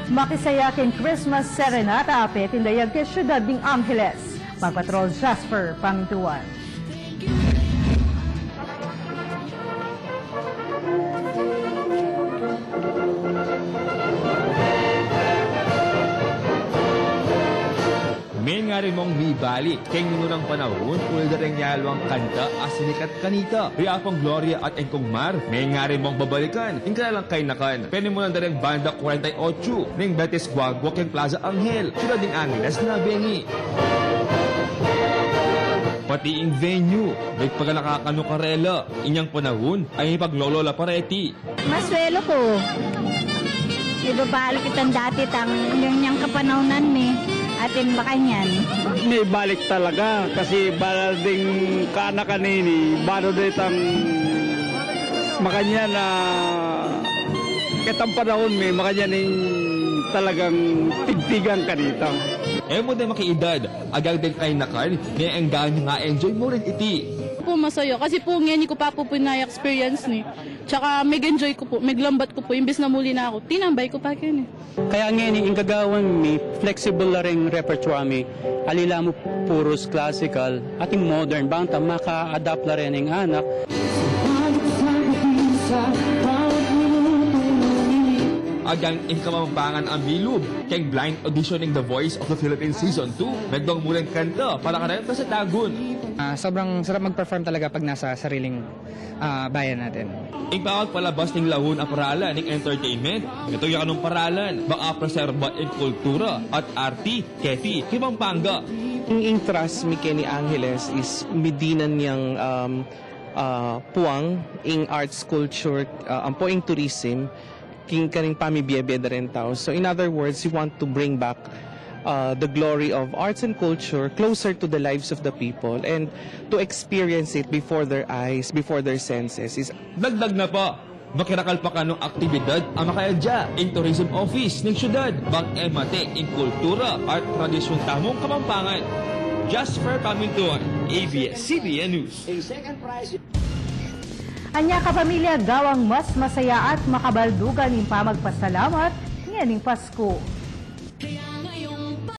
Makisayakin Christmas Serenata apit indayag kay siyudad ng Angeles. Magpatrol Jasper Pamintuan. May nga rin mong bibalik, keng nunang panahon, ulda rin yalwang kanta as sinikat kanita. Kaya pang Gloria at Engkong Mar, may nga rin mong babalikan, ingka lang kay nakan. Pwede mo lang rin Banda 48, ng Betis Guagua keng Plaza Angel, siyudad ng Angeles na bengi. Pati ang venue, may pagkalakanukarela, inyang panahon ay paglolola pareti. Maswelo ko. Ibabalik itang dati tang yung kapanahonan ni. Atin ba kanyan? May balik talaga kasi bala ding kana kanini, baro ditang makanya na kitang panahon may makanya ning talagang tigtigan kanita. Mo din makiedad, agad din kay nakan, niya ang ganyo nga enjoy mo rin iti. Po masaya kasi po ngayon ko pa po experience ni. Tsaka enjoy ko po, lambat ko po, imbes na muli na ako, tinambay ko pa kayo. Kaya ngayon, yung gagawin mi, flexible na rin repertoire mi, alila mo puros classical, at yung modern, bangta maka-adapt na rin yung anak. Agang inkamampangan ang bilub, keng blind auditioning The Voice of the Philippines Season 2, nagdong mulang kanta para ka sa dagon. Sobrang sarap mag-perform talaga pag nasa sariling bayan natin. Ipawag palabas ng lahon ang paralan ng entertainment. Ito yung anong paralan, baka preserba ng kultura at arti, keti, Pampanga. Yung interest mi Kenny Angeles is medina niyang puwang in arts culture, ang puwang tourism, king kaning pamibiyabiyada rin tao. So in other words, we want to bring back the glory of arts and culture closer to the lives of the people and to experience it before their eyes, before their senses. Dagdag na pa, makirakal pa ka ng aktibidad ang makayadya in tourism office ng syudad, bang emate in kultura at tradisyon tamong Kapampangan. Jasper Pamintuan, ABS-CBN News. Anya kapamilya gawang mas masaya at makabaldugan ng pamagpasalamat ngayon Pasko.